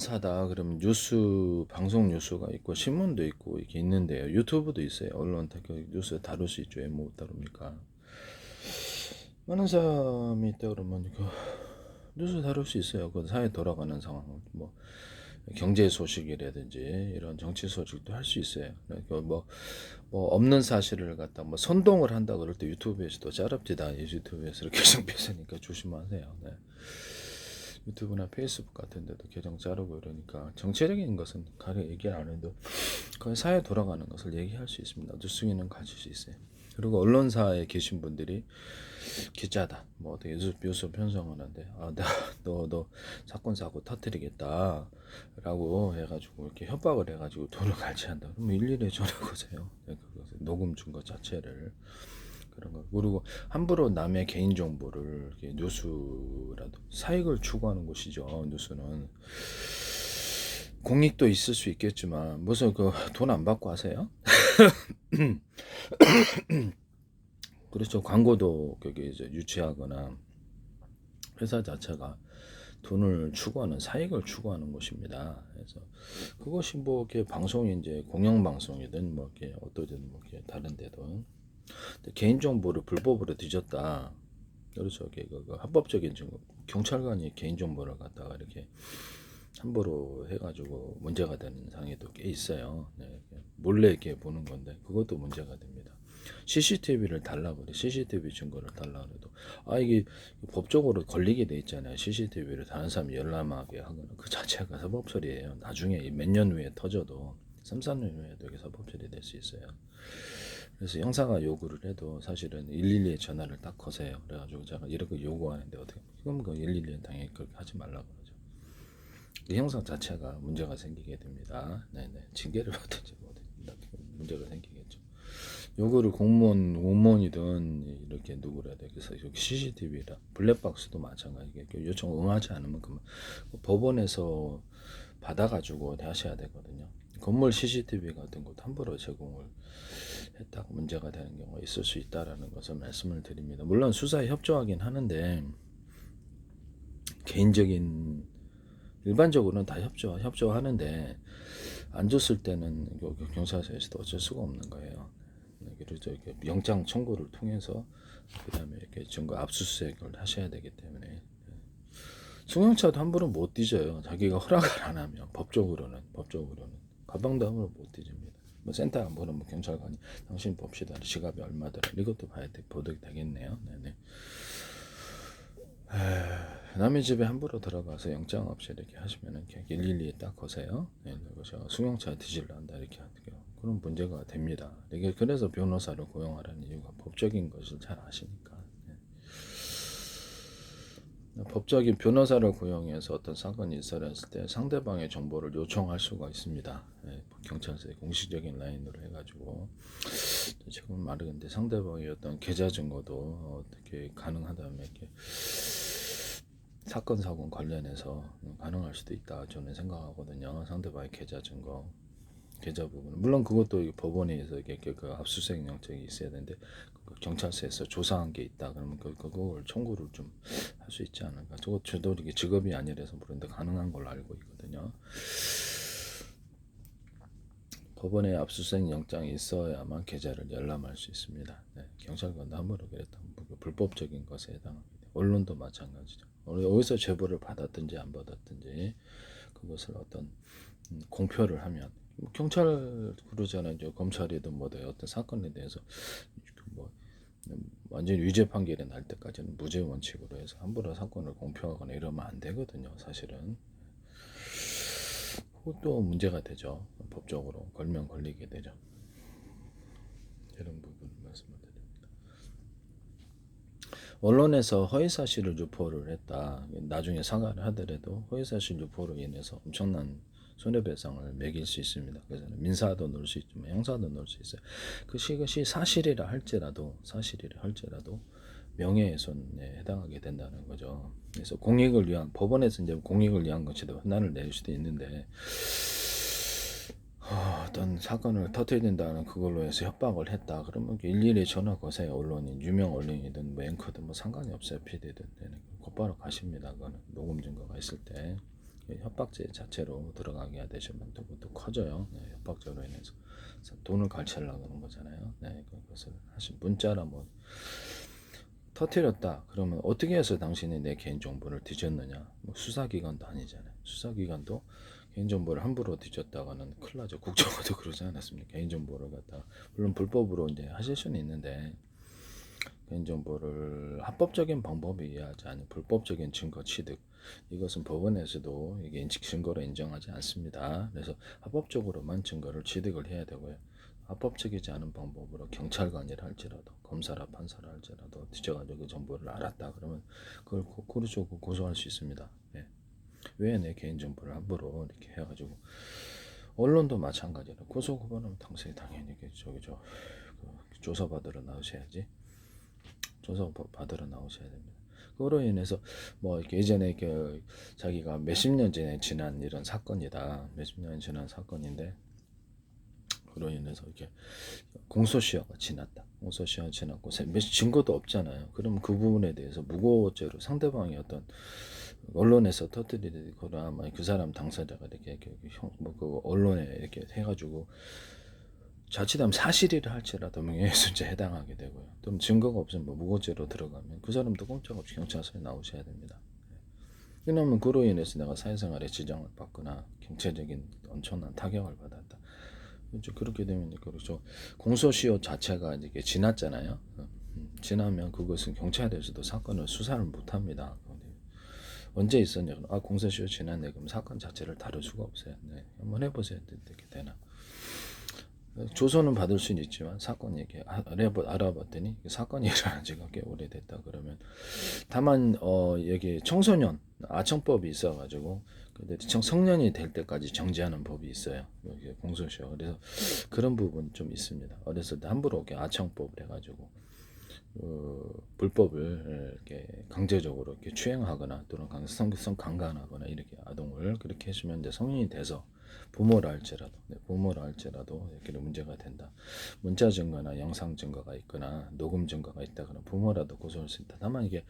언론사다 그러면 뉴스 방송 뉴스가 있고 신문도 있고 이렇게 있는데요. 유튜브도 있어요. 언론 뉴스 다룰 수 있죠. 왜 못 다룹니까? 많은 사람이 있다 그러면 그 뉴스 다룰 수 있어요. 그 사회 돌아가는 상황, 뭐 경제 소식이라든지 이런 정치 소식도 할 수 있어요. 그러니까 뭐 없는 사실을 갖다 뭐 선동을 한다 그럴 때 유튜브에서도 짜릅디다. 유튜브에서 이렇게 계정 뺏으니까 조심하세요. 네. 유튜브나 페이스북 같은 데도 계정 자르고 이러니까 정치적인 것은 가려 얘기를 안 해도 거의 사회 돌아가는 것을 얘기할 수 있습니다. 뉴스기는 가질 수 있어요. 그리고 언론사에 계신 분들이 기자다, 뭐 어떻게 뉴스 편성을 하는데, 너 사건 사고 터뜨리겠다라고 해가지고 이렇게 협박을 해가지고 돈을 갈취한다. 그러면 일일이 전화 거세요. 그것을 녹음 준 것 자체를. 그런 거. 그리고 함부로 남의 개인 정보를 뉴스라도 사익을 추구하는 곳이죠. 뉴스는 공익도 있을 수 있겠지만 무슨 그 돈 안 받고 하세요? 그렇죠. 광고도 그게 이제 유치하거나 회사 자체가 돈을 추구하는 사익을 추구하는 곳입니다. 그래서 그것이 뭐 이렇게 방송이 이제 공영방송이든 뭐 이렇게 어떠든 뭐 이렇게 다른 데도 개인정보를 불법으로 뒤졌다. 그렇죠. 그 합법적인 증거. 경찰관이 개인정보를 갖다가 이렇게 함부로 해가지고 문제가 되는 상황도 꽤 있어요. 네, 몰래 이렇게 보는 건데 그것도 문제가 됩니다. CCTV를 달라 그래. CCTV 증거를 달라 그래도 이게 법적으로 걸리게 돼 있잖아요. CCTV를 다른 사람이 열람하게 하거나 그 자체가 사법 처리예요. 나중에 몇 년 후에 터져도 3, 4년 후에도 이게 사법 처리될 수 있어요. 그래서 형사가 요구를 해도 사실은 112에 전화를 딱 거세요. 그래가지고 제가 이렇게 요구하는데 어떻게 그럼 그 112는 당연히 그렇게 하지 말라고 그러죠. 그 형사 자체가 문제가 생기게 됩니다. 네네. 징계를 받든지 뭐든 문제가 생기겠죠. 요거를 공무원이든 이렇게 누구라 해야 그래서 여기 CCTV라 블랙박스도 마찬가지게 요청 응하지 않으면 그만 법원에서 받아가지고 하셔야 되거든요. 건물 CCTV 같은 것도 함부로 제공을 했다고 문제가 되는 경우가 있을 수 있다라는 것을 말씀을 드립니다. 물론 수사에 협조하긴 하는데 개인적인 일반적으로는 다 협조하는데 안 줬을 때는 경찰서에서도 어쩔 수가 없는 거예요. 그래서 이렇게 영장 청구를 통해서 그다음에 이렇게 증거 압수수색을 하셔야 되기 때문에 승용차도 함부로 못 뒤져요. 자기가 허락을 안 하면 법적으로는 가방도 함부로 못 뒤집니다. 뭐 센터 안 보는 뭐 경찰관이 당신 봅시다. 지갑이 얼마더라. 이것도 보도록 되겠네요. 네네. 남의 집에 함부로 들어가서 영장 없이 이렇게 하시면은 112에 딱 거세요. 네, 그래서 승용차 뒤질러 한다 이렇게 하는 그런 문제가 됩니다. 이게 그래서 변호사를 고용하라는 이유가 법적인 것을 잘 아시니까. 법적인 변호사를 고용해서 어떤 사건이 있었을 때 상대방의 정보를 요청할 수가 있습니다. 경찰서의 공식적인 라인으로 해가지고 지금 말하는데 상대방의 어떤 계좌 증거도 어떻게 가능하다면 이렇게 사건 사건 관련해서 가능할 수도 있다 저는 생각하거든요. 상대방의 계좌 증거, 계좌 부분 물론 그것도 법원에서 이렇게 그 압수수색 영장이 있어야 되는데 경찰서에서 조사한 게 있다 그러면 그걸 청구를 좀 할 수 있지 않을까. 저도 이게 직업이 아니라서 모르는데 가능한 걸로 알고 있거든요. 법원에 압수수색 영장이 있어야만 계좌를 열람할 수 있습니다. 네, 경찰관도 함부로 그랬다 불법적인 것에 해당합니다. 언론도 마찬가지죠. 어디서 제보를 받았든지 안 받았든지 그것을 어떤 공표를 하면 경찰 그러잖아요. 검찰이든 뭐든 어떤 사건에 대해서 뭐 완전 유죄 판결이 날 때까지는 무죄 원칙으로 해서 함부로 사건을 공표하거나 이러면 안 되거든요. 사실은 그것도 문제가 되죠. 법적으로 걸면 걸리게 되죠. 이런 부분 말씀을 드립니다. 언론에서 허위사실을 유포를 했다. 나중에 사과를 하더라도 허위사실 유포로 인해서 엄청난 손해배상을 매길 수 있습니다. 그래서 민사도 넣을 수 있지만 형사도 넣을 수 있어요. 그것이 사실이라 할지라도 명예훼손에 해당하게 된다는 거죠. 그래서 공익을 위한 법원에서 이제 공익을 위한 것이다 판단을 내릴 수도 있는데 어떤 사건을 터뜨린다는 그걸로 해서 협박을 했다. 그러면 일일이 전화 거세요. 언론인, 유명 언론이든 뭐 앵커든 뭐 상관이 없어요. PD든 곧바로 가십니다. 그거는 녹음 증거가 있을 때 협박죄 자체로 들어가게 되시면 또 커져요. 네, 협박죄로 인해서 돈을 갈취하려고 하는 거잖아요. 네, 그것을 하신 문자라 뭐 터뜨렸다. 그러면 어떻게 해서 당신이 내 개인정보를 뒤졌느냐? 뭐 수사기관도 아니잖아요. 수사기관도 개인정보를 함부로 뒤졌다가는 큰일 나죠. 국정원도 그러지 않았습니까? 개인정보를 갖다 물론 불법으로 이제 하실 수는 있는데 개인정보를 합법적인 방법에 의하지 않은 불법적인 증거 취득 이것은 법원에서도 이게 증거로 인정하지 않습니다. 그래서 합법적으로만 증거를 취득을 해야 되고요. 합법적이지 않은 방법으로 경찰관이라 할지라도 검사라 판사라 할지라도 뒤져가지고 그 정보를 알았다 그러면 그걸 그렇죠 고소할 수 있습니다. 예. 왜 내 개인정보를 함부로 이렇게 해가지고 언론도 마찬가지로 고소고발하면 당연히 조사받으러 나오셔야지. 조사받으러 나오셔야 됩니다. 그로 인해서 뭐 이렇게 예전에 자기가 몇십 년 전에 지난 이런 사건이다. 몇십 년 지난 사건인데 그로 인해서 이렇게 공소시효가 지났다. 공소시효가 지났고 증거도 없잖아요. 그러면 그 부분에 대해서 무고죄로 상대방이 어떤 언론에서 터뜨리거나 아마 그 사람 당사자가 이렇게 그 언론에 이렇게 해가지고 자칫하면 사실이라 할지라도 명예훼손죄에 해당하게 되고요. 또 증거가 없으면 뭐 무고죄로 들어가면 그 사람도 꼼짝없이 경찰서에 나오셔야 됩니다. 왜냐하면 그로 인해서 내가 사회생활에 지장을 받거나 경제적인 엄청난 타격을 받았다. 그렇게 되면 그렇죠. 공소시효 자체가 이제 지났잖아요. 지나면 그것은 경찰에서도 사건을 수사를 못합니다. 언제 있었냐? 공소시효 지났네. 그럼 사건 자체를 다룰 수가 없어요. 네, 한번 해보세요. 어떻게 되나? 조서는 받을 수는 있지만 사건 얘기 알아봤더니 사건이 일어난 지가 꽤 오래됐다 그러면 다만 여기 청소년 아청법이 있어가지고 근데 성년이 될 때까지 정지하는 법이 있어요. 여기 공소시효. 그래서 그런 부분 좀 있습니다. 어렸을 때 함부로 이렇게 아청법을 해가지고 불법을 이렇게 강제적으로 이렇게 추행하거나 또는 성성 강간하거나 이렇게 아동을 그렇게 해주면 이제 성인이 돼서 부모라 할지라도 이렇게 문제가 된다. 문자 증거나 영상 증거가 있거나 녹음 증거가 있다 그러면 부모라도 고소할 수 있다. 다만 이게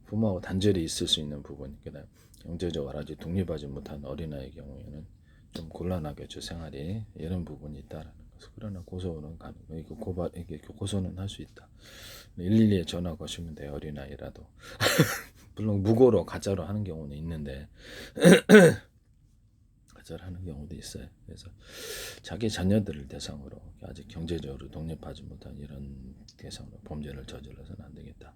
부모하고 단절이 있을 수 있는 부분, 그다음 경제적으로 아직 독립하지 못한 어린아이의 경우에는 좀 곤란하겠죠 생활이 이런 부분이 있다라는 거죠. 그러나 고소는 이게 고소는 할 수 있다. 112에 전화 거시면 돼요. 어린아이라도 물론 무고로 가짜로 하는 경우는 있는데 가짜로 하는 경우도 있어요. 그래서 자기 자녀들을 대상으로 아직 경제적으로 독립하지 못한 이런 대상으로 범죄를 저질러서는 안 되겠다.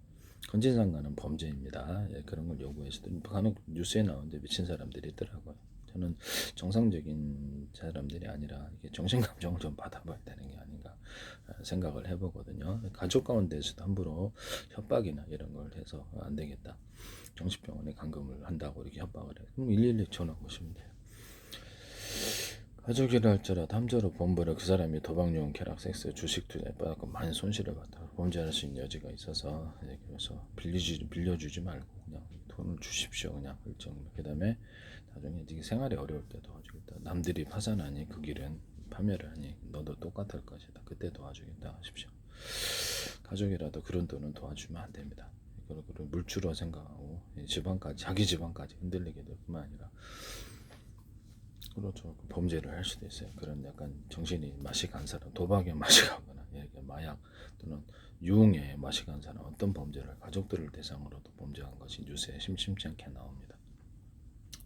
건진상간은 범죄입니다. 예, 그런 걸 요구해서도 간혹 뉴스에 나오는데 미친 사람들이 있더라고요. 저는 정상적인 사람들이 아니라 이게 정신감정을 좀 받아봐야 되는 게 아닌가 생각을 해보거든요. 가족 가운데서도 함부로 협박이나 이런 걸 해서 안 되겠다. 정신병원에 감금을 한다고 이렇게 협박을 해요. 그럼 112 전화 오시면 돼요. 가족이라 할지라도 함부로 범죄를 그 사람이 도박용 쾌락 섹스 주식 투자에 빠졌고 많이 손실을 봤다. 범죄할 수 있는 여지가 있어서 그래서 빌려주지 말고 그냥 돈을 주십시오. 그냥 그 다음에 나중에 네 생활이 어려울 때 도와주겠다. 남들이 파산하니 그 길은 파멸을 하니 너도 똑같을 것이다. 그때 도와주겠다 하십시오. 가족이라도 그런 돈은 도와주면 안 됩니다. 그리고 물주로 생각하고 집안까지 자기 집안까지 흔들리게 될 뿐만 아니라 그렇죠. 범죄를 할 수도 있어요. 그런 약간 정신이 맛이 간 사람, 도박에 맛이 가거나 마약 또는 유흥에 맛이 간 사람 어떤 범죄를 가족들을 대상으로도 범죄한 것이 뉴스에 심심치 않게 나옵니다.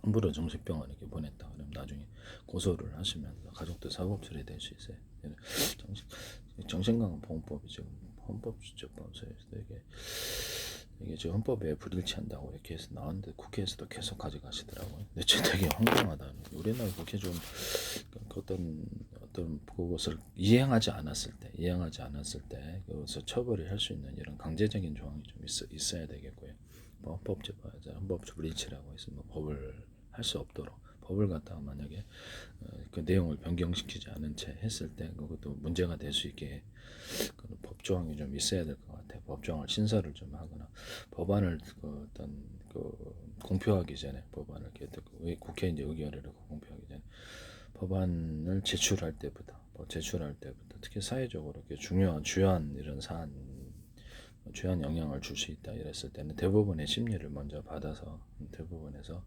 함부로 정신병원에 보냈다 그러면 나중에 고소를 하시면 가족도 사법 처리될 수 있어요. 정신건강보험법이죠. 헌법주체법에서 이게 지금 헌법에 불일치한다고 이렇게 해서 나왔는데 국회에서도 계속 가져가시더라고요. 근데 되게 황당하다. 우리나라 국회 좀 어떤 그것을 이행하지 않았을 때 그것을 처벌을 할 수 있는 이런 강제적인 조항이 좀 있어야 되겠고요. 뭐 헌법 불일치라고 해서 뭐 법을 할 수 없도록 법을 갖다가 만약에 그 내용을 변경시키지 않은 채 했을 때 그것도 문제가 될 수 있게 법 조항이 좀 있어야 될 것 같아요. 법 조항을 신설을 좀 하거나 법안을 공표하기 전에 법안을 국회 이제 의결을 공표하기 전에 법안을 제출할 때부터 특히 사회적으로 주요한 이런 사안 주요한 영향을 줄 수 있다 이랬을 때는 대부분의 심리를 먼저 받아서 대부분에서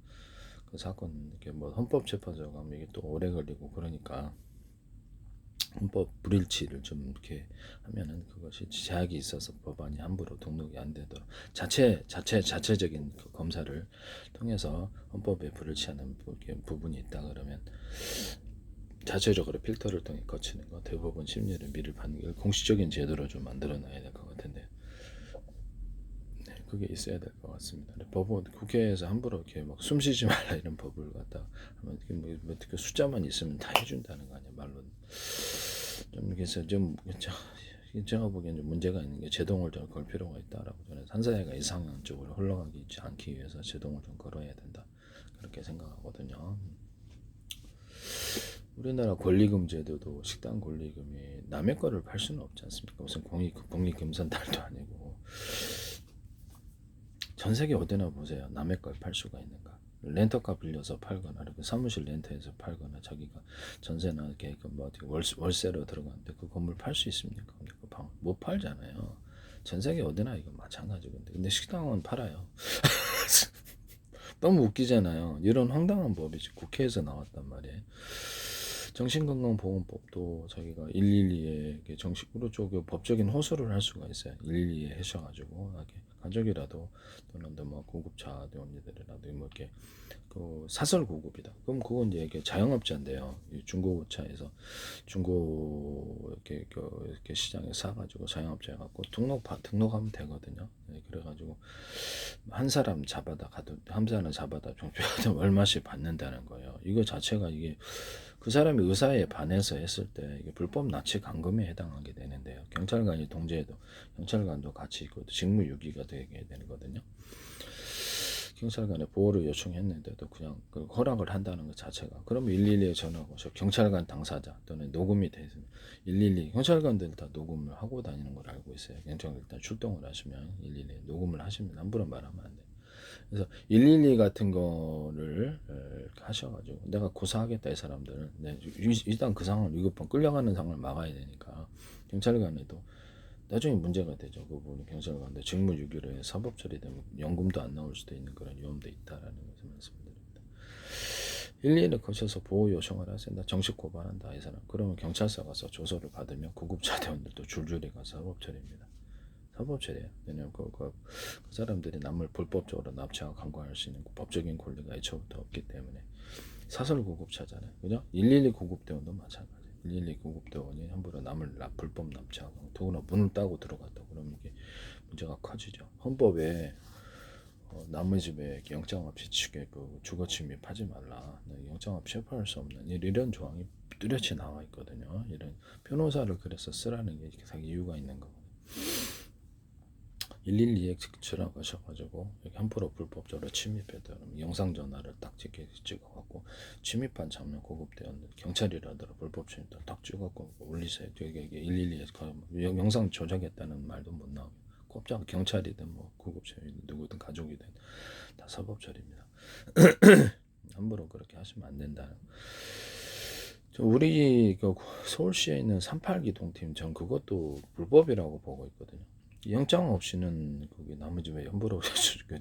그 사건 이렇게 뭐 헌법재판소 가면 이게 또 오래 걸리고 그러니까 헌법 불일치를 좀 이렇게 하면은 그것이 제약이 있어서 법안이 함부로 등록이 안 되도록 자체적인 그 검사를 통해서 헌법에 불일치하는 부분이 있다 그러면 자체적으로 필터를 통해 거치는 거, 대법원 심리를 미리 받는 게 공식적인 제도로 좀 만들어 놔야 될 것 같은데, 네, 그게 있어야 될 것 같습니다. 법원 국회에서 함부로 이렇게 막 숨쉬지 말라 이런 법을 갖다 하면 뭐 숫자만 있으면 다 해준다는 거 아니야 말로. 좀 그래서 좀 제가 보기에는 좀 문제가 있는 게 제동을 좀 걸 필요가 있다라고 저는 산사회가 이상한 쪽으로 흘러가지 않기 위해서 제동을 좀 걸어야 된다 그렇게 생각하거든요. 우리나라 권리금 제도도 식당 권리금이 남의 거를 팔 수는 없지 않습니까? 무슨 공익금산달도 아니고 전 세계 어디나 보세요. 남의 걸 팔 수가 있는가? 렌터카 빌려서 팔거나 이렇게 사무실 렌트해서 팔거나 자기가 전세나 이렇게 뭐 월세로 들어가는데 그 건물 팔 수 있습니까? 못 팔잖아요. 전 세계 어디나 이거 마찬가지고 근데 식당은 팔아요. 너무 웃기잖아요. 이런 황당한 법이 국회에서 나왔단 말이에요. 정신건강보험법도 자기가 112에 정식으로 그 법적인 호소를 할 수가 있어요. 112에 하셔가지고 가족이라도 또는 뭐 구급차 대원리들이라도 뭐 이렇게 그 사설 구급이다. 그럼 그건 이제 자영업자인데요. 중고차에서 중고 이렇게 시장에 사가지고 자영업자 해갖고 등록하면 되거든요. 네, 그래가지고 한 사람 잡아다 종표하다 얼마씩 받는다는 거예요. 이거 자체가 이게 그 사람이 의사에 반해서 했을 때 이게 불법 납치 감금에 해당하게 되는데요. 경찰관이 동재해도 경찰관도 같이 있고 직무유기가 되게 되거든요. 경찰관에 보호를 요청했는데도 그냥 그 허락을 한다는 것 자체가 그러면 112에 전화하고 경찰관 당사자 또는 녹음이 돼서 112 경찰관들 다 녹음을 하고 다니는 걸 알고 있어요. 경찰 일단 출동을 하시면 112 녹음을 하시면 함부로 말하면 안 돼요. 그래서 112 같은 거를 하셔가지고 내가 고사하겠다 이 사람들은 일단 그 상황을 위급한 끌려가는 상황을 막아야 되니까 경찰관에도 나중에 문제가 되죠. 그 부분이 경찰관들 직무유기로 사법 처리되면 연금도 안 나올 수도 있는 그런 위험도 있다라는 것을 말씀드립니다. 112를 거쳐서 보호 요청을 하세요. 나 정식 고발한다 이 사람. 그러면 경찰서 가서 조서를 받으면 구급차 대원들도 줄줄이 가서 사법 처리입니다. 사법 처리예요. 왜냐면 그 사람들이 남을 불법적으로 납치하고 강간할 수 있는 법적인 권리가 애초부터 없기 때문에 사설 구급차잖아요. 그죠? 112 구급대원도 마찬가지. 112 구급대원이 함부로 남을 불법 납치하고 더구나 문을 따고 들어갔다 그러면 이게 문제가 커지죠. 헌법에 남의 집에 영장 없이 주거 침입하지 말라. 영장 없이 체포할 수 없는 이런 조항이 뚜렷이 나와 있거든요. 이런 변호사를 그래서 쓰라는 게 이유가 있는 거거든요. 112에 전화가셔가지고 함부로 불법적으로 침입했다 그러면 영상 전화를 딱 찍어갖고 침입한 장면 고급대원 경찰이라더라 불법 침입도 딱 찍어갖고 올리세요. 이게 112에 영상 조작했다는 말도 못 나오게 꼼짝 경찰이든 뭐 구급차이든 누구든 가족이든 다 사법 처리입니다. 함부로 그렇게 하시면 안 된다. 우리 서울시에 있는 38기 동팀 전 그것도 불법이라고 보고 있거든요. 영장 없이는 거기 남의 집에 함부로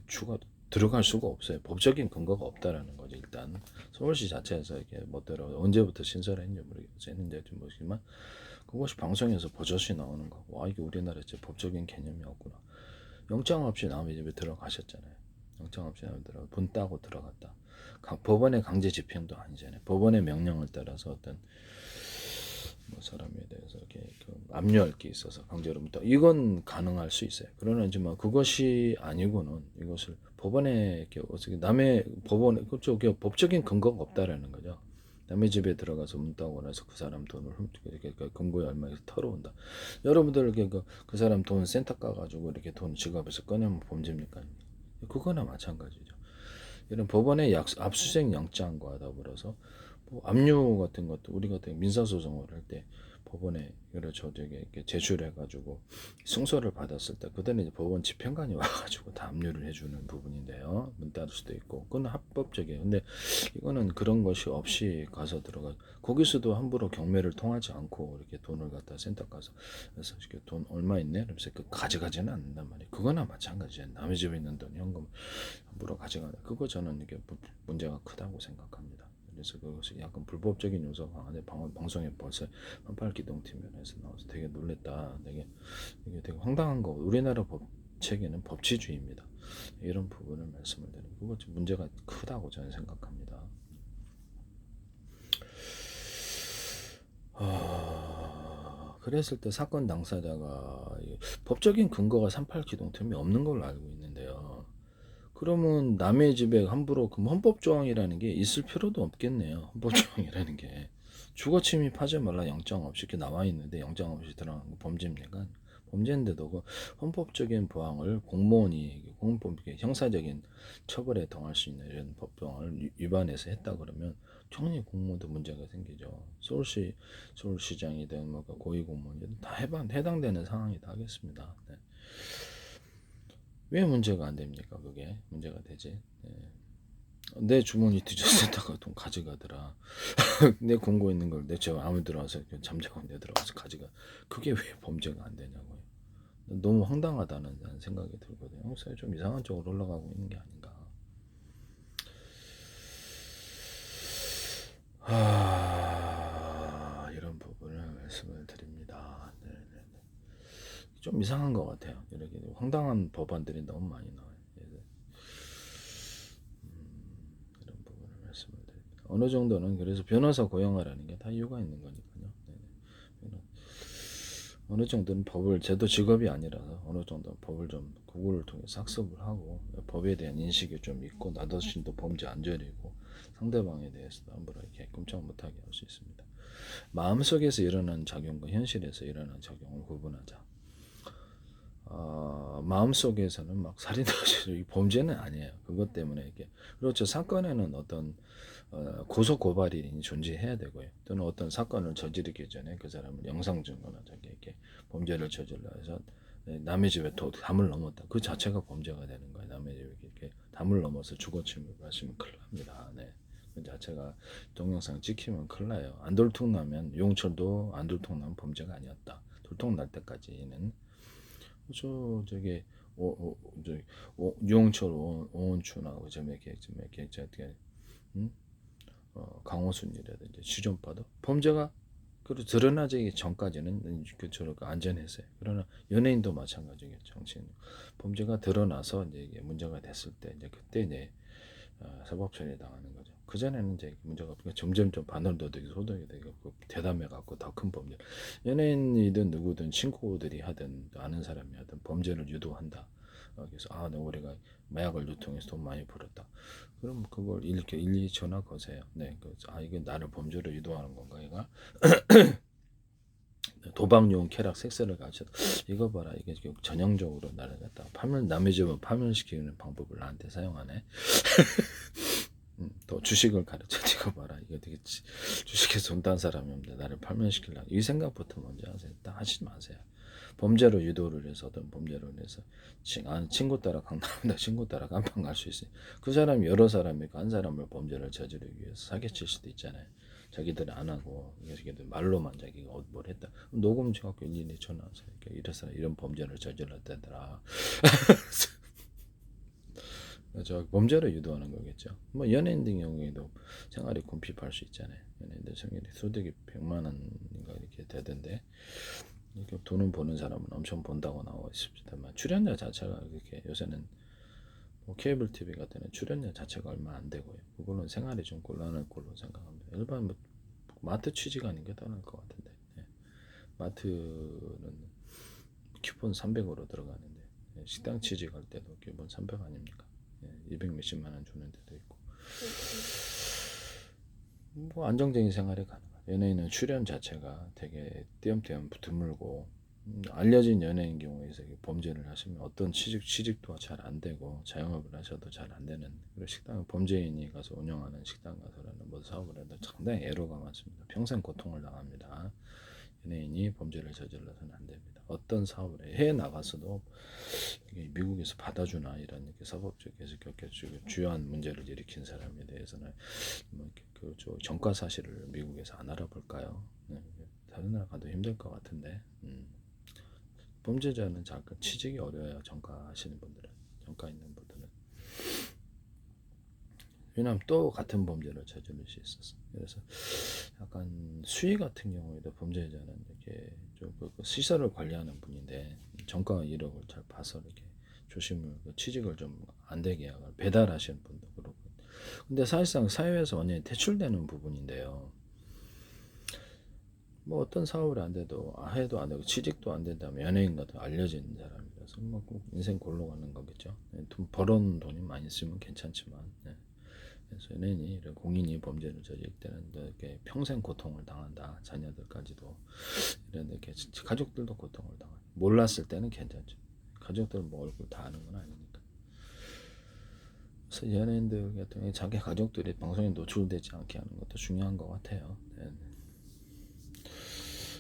추가 들어갈 수가 없어요. 법적인 근거가 없다라는 거죠. 일단 서울시 자체에서 이렇게 멋대로 언제부터 신설했는지 모르겠는데 좀 모르지만 그것이 방송에서 버젓이 나오는 거고 와 이게 우리나라에 법적인 개념이 없구나. 영장 없이 남의 집에 들어가셨잖아요. 영장 없이 남의 들어가 문 따고 들어갔다. 법원의 강제 집행도 아니잖아요. 법원의 명령을 따라서 어떤 뭐 사람에 대해서 이렇게 압류할 게 있어서 강제로 묻다. 이건 가능할 수 있어요. 그러나 이제 뭐 그것이 아니고는 이것을 법원에 이렇게 어떻게 남의 법원 그쪽 법적인 근거가 없다라는 거죠. 남의 집에 들어가서 문 따고 나서 그 사람 돈을 이렇게 금고에 얼마에서 털어온다. 여러분들 그 사람 돈 센터 까가지고 이렇게 돈 지갑에서 꺼내면 범죄입니까? 그거나 마찬가지죠. 이런 법원의 압수수색 영장과 더불어서 뭐 압류 같은 것도 우리가 민사소송을 할 때 법원에 그렇죠 저기 이렇게 제출해가지고 승소를 받았을 때 그때는 이제 법원 집행관이 와가지고 다 압류를 해주는 부분인데요. 문 닫을 수도 있고 그건 합법적이에요. 근데 이거는 그런 것이 없이 가서 들어가 거기서도 함부로 경매를 통하지 않고 이렇게 돈을 갖다 센터 가서 그래서 이렇게 돈 얼마 있네? 그래서 그 가져가지는 않는단 말이에요. 그거나 마찬가지예요. 남의 집에 있는 돈 현금 함부로 가져가는 그거 저는 이게 문제가 크다고 생각합니다. 그래서 그것이 약간 불법적인 요소가 안에 방송에 벌써 한팔기동팀에서 나와서 되게 놀랬다. 이게 되게 황당한 거. 우리나라 법 체계는 법치주의입니다. 이런 부분을 말씀을 드리고 그거 좀 문제가 크다고 저는 생각합니다. 그랬을 때 사건 당사자가 법적인 근거가 38기동팀이 없는 걸로 알고 있는데요. 그러면 남의 집에 함부로 그 헌법조항이라는 게 있을 필요도 없겠네요. 헌법조항이라는 게 주거 침입하지 말라 영장 없이 이렇게 나와 있는데 영장 없이 들어가는 거 범죄입니까? 범죄인데도 그 헌법적인 보항을 공무원이 형사적인 처벌에 당할 수 있는 이런 법조항을 위반해서 했다 그러면 청리 공무원도 문제가 생기죠. 서울시장이든 뭐 고위공무원이든 다 해당되는 상황이 다 하겠습니다. 네. 왜 문제가 안 됩니까? 그게 문제가 되지. 네. 내 주머니 뒤졌다가 돈 가져가더라. 내 공고 있는 걸 내 저 아무 들어와서 잠자고 내 들어와서 가져가. 그게 왜 범죄가 안 되냐고요. 너무 황당하다는 생각이 들거든요. 그래서 좀 이상한 쪽으로 올라가고 있는 게 아닌가. 이런 부분을 말씀을 드립니다. 네네네. 좀 이상한 것 같아요. 이렇게 황당한 법안들이 너무 많이 나와요. 이런 부분을 말씀을 드립니다. 어느 정도는 그래서 변호사 고용하라는 게 다 이유가 있는 거니까요. 네네. 어느 정도는 법을 제도 직업이 아니라서 어느 정도 법을 좀 구글을 통해서 학습을 하고 법에 대한 인식이 좀 있고 나 자신도 범죄 안 저리고 상대방에 대해서도 함부로 이렇게 꼼짝 못하게 할 수 있습니다. 마음속에서 일어나는 작용과 현실에서 일어나는 작용을 구분하자. 마음속에서는 막 살인하시는 범죄는 아니에요. 그것 때문에 이게 그렇죠. 사건에는 어떤 고소 고발이 존재해야 되고요. 또는 어떤 사건을 저지르기 전에 그 사람을 영상 증거나 저기 이렇게 범죄를 저질러 해서 남의 집에 담을 넘었다. 그 자체가 범죄가 되는 거예요. 남의 집에 이렇게 담을 넘어서 주거 침입하시면 큰일 납니다. 네. 그 자체가 동영상 찍히면 큰일 나요. 안 돌통나면 용철도 안 돌통나면 범죄가 아니었다. 돌통 날 때까지는 저기 유홍철 오은춘하고 좀 이렇게 저기 강호순이라든지 시종파도 범죄가 그리고 드러나기 전까지는 그처럼 안전했어요. 그러나 연예인도 마찬가지겠죠. 정치인 범죄가 드러나서 이제 이게 문제가 됐을 때 이제 그때 이제 사법 처리 당하는 거죠. 그 전에는 이제 문제가 없으니까 점점점 반월도덕이 소득이 되고 대담해 갖고 더 큰 범죄. 연예인이든 누구든 친구들이 하든 아는 사람이 하든 범죄를 유도한다. 그래서 우리가 마약을 유통해서 돈 많이 벌었다. 그럼 그걸 이렇게 일일이 전화 거세요. 네, 이게 나를 범죄로 유도하는 건가 얘가? 도박용 쾌락 섹스를 가져 이거 봐라 이게 전형적으로 나를 갖다 남의 집을 파멸시키는 방법을 나한테 사용하네. 또 주식을 가르쳐 이거 봐라 이거 되게 주식에서 돈 딴 사람이 없는데 나를 파멸시키려고 이 생각부터 먼저 하세요. 딱 하지 마세요. 범죄로 유도를 해서 어떤 범죄로 해서 친구 따라 강남이나 친구 따라 간판 갈 수 있어요. 그 사람이 여러 사람이 한 사람을 범죄를 저지르기 위해서 사기칠 수도 있잖아요. 자기들 안 하고 자기들 말로만 자기가 뭘 했다. 녹음 해갖고 일일이 전화하세요. 이래서 이런 범죄를 저질렀다더라. 저 범죄를 유도하는 거겠죠. 뭐 연예인 등 경우에도 생활이 궁핍할 수 있잖아요. 연예인들 생활이 소득이 100만 원인가 이렇게 되던데 이렇게 돈은 버는 사람은 엄청 번다고 나와 있습니다만 출연료 자체가 이렇게 요새는 뭐 케이블 TV 같은 데 출연료 자체가 얼마 안 되고요. 그거는 생활이 좀 곤란할 걸로 생각합니다. 일반 뭐 마트 취지가 아닌 게 더 나을 것 같은데 마트는 기본 300으로 들어가는데 식당 취직할 때도 기본 300 아닙니까? 200 몇십만 원 주는 데도 있고 뭐 안정적인 생활이 가능해요. 연예인은 출연 자체가 되게 띄엄띄엄 드물고 알려진 연예인 경우에서 범죄를 하시면 어떤 취직도 잘 안 되고 자영업을 하셔도 잘 안 되는 그런 식당 범죄인이 가서 운영하는 식당 가서라는 뭐 사업을 해도 상당히 애로가 많습니다. 평생 고통을 당합니다. 연예인이 범죄를 저질러서는 안 됩니다. 어떤 사업을 해 나가서도 이게 미국에서 받아주나 이런 이렇게 사법적에서 주요한 문제를 일으킨 사람에 대해서는 뭐 이렇게 그저 전과 사실을 미국에서 안 알아볼까요? 네, 다른 나라 가도 힘들 것 같은데 범죄자는 잠깐 취직이 어려워요. 전과 하시는 분들은 전과 있는 분들은 왜냐하면 또 같은 범죄를 저지를 수 있었어. 그래서 약간 수위 같은 경우에도 범죄자는 이렇게 좀그 시설을 관리하는 분인데 정가 이력을 잘 봐서 이렇게 조심을 취직을 좀 안 되게 약간 배달하시는 분도 그렇고. 근데 사실상 사회에서 완전히 퇴출되는 부분인데요. 뭐 어떤 사업을 안 돼도 해도 안 되고 취직도 안 된다면 연예인 같은 알려진 사람이라서 뭐꼭 인생 골로 가는 거겠죠. 돈 벌어놓은 돈이 많이 있으면 괜찮지만. 네. 그래서 연예인이 공인이 범죄를 저질 때는 이렇게 평생 고통을 당한다. 자녀들까지도 이런 이렇게 가족들도 고통을 당한. 몰랐을 때는 괜찮죠. 가족들 뭐 얼굴 다 아는 건 아니니까. 그래서 연예인들 같은 경우 자기 가족들이 방송에 노출되지 않게 하는 것도 중요한 것 같아요. 네.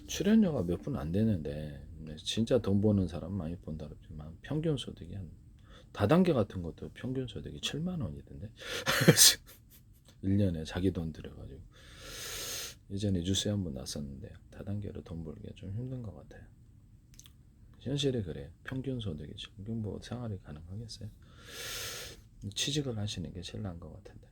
출연료가 몇 푼 안 되는데 진짜 돈 버는 사람 많이 본다 그러지만 평균 소득이 한 다단계 같은 것도 평균 소득이 7만 원이던데 1년에 자기 돈 들여가지고 예전에 뉴스에 한번 났었는데 다단계로 돈 벌기가 좀 힘든 것 같아요. 현실이 그래요. 평균 소득이 지금 뭐 생활이 가능하겠어요? 취직을 하시는 게 제일 나은 것 같은데.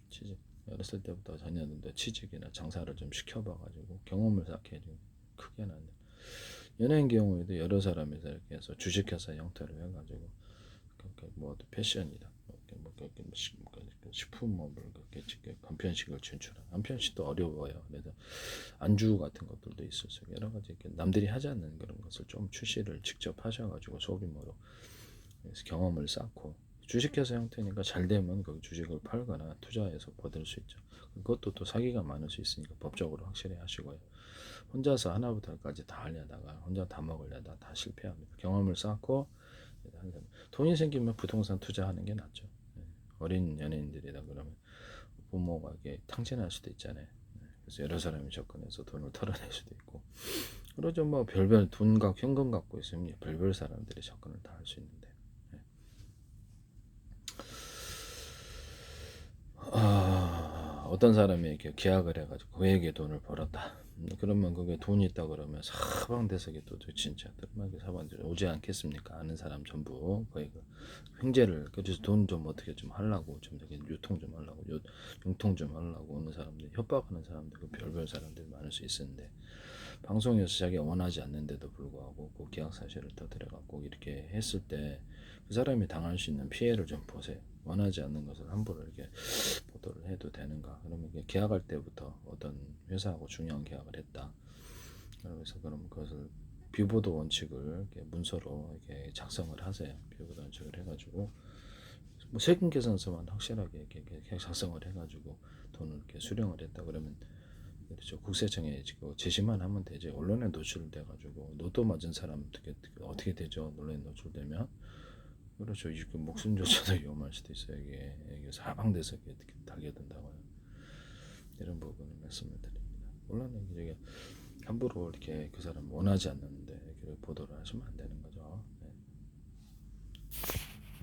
취직 어렸을 때부터 자녀들도 취직이나 장사를 좀 시켜봐가지고 경험을 쌓게 해주고 크게 나는 연예인 경우에도 여러 사람이서 이렇게 해서 주식회사 형태로 해가지고 뭐 패션이다 식품업을 그렇게 간편식을 진출한 간편식도 어려워요. 그래서 안주 같은 것들도 있어서 여러 가지 이렇게 남들이 하지 않는 그런 것을 좀 출시를 직접 하셔가지고 소규모로 그래서 경험을 쌓고 주식회사 형태니까 잘 되면 그 주식을 팔거나 투자해서 받을 수 있죠. 그것도 또 사기가 많을 수 있으니까 법적으로 확실히 하시고요. 혼자서 하나부터 열까지 다 하려다가 혼자 다 먹으려다 다 실패합니다. 경험을 쌓고 돈이 생기면 부동산 투자하는 게 낫죠. 어린 연예인들이다 그러면 부모가 이게 탕진할 수도 있잖아요. 그래서 여러 사람이 접근해서 돈을 털어낼 수도 있고 그러죠. 뭐 별별 돈과 현금 갖고 있으면 별별 사람들이 접근을 다 할 수 있는데 어떤 사람이 이렇게 계약을 해가지고 그에게 돈을 벌었다. 그러면 그게 돈이 있다 그러면 사방대석에 또 진짜 뜸하게 사방들 오지 않겠습니까? 아는 사람 전부 거의 그 횡재를 그래서 돈 좀 어떻게 좀 하려고 좀 되게 유통 좀 하려고 융통 좀 하려고 오는 사람들 협박하는 사람들 그 별별 사람들이 많을 수 있었는데 방송에서 자기가 원하지 않는데도 불구하고 그 계약 사실을 터뜨려갖고 이렇게 했을 때 그 사람이 당할 수 있는 피해를 좀 보세요. 원하지 않는 것을 함부로 이렇게 보도를 해도 되는가? 그러면 계약할 때부터 어떤 회사하고 중요한 계약을 했다. 그래서 그럼 그것을 비보도 원칙을 이렇게 문서로 이렇게 작성을 하세요. 비보도 원칙을 해가지고 뭐 세금 계산서만 확실하게 이렇게 작성을 해가지고 돈을 이렇게 수령을 했다 그러면 그렇죠. 국세청에 지금 제시만 하면 되지. 언론에 노출돼가지고 노또 맞은 사람 어떻게 되죠? 언론에 노출되면 그렇죠. 이 목숨조차도 위험할 수도 있어요. 이게 사방돼서 이렇게 달겨든다고요. 이런 부분을 말씀을 드립니다. 물론 이게 함부로 이렇게 그 사람 원하지 않는데 이렇게 보도를 하시면 안 되는 거죠.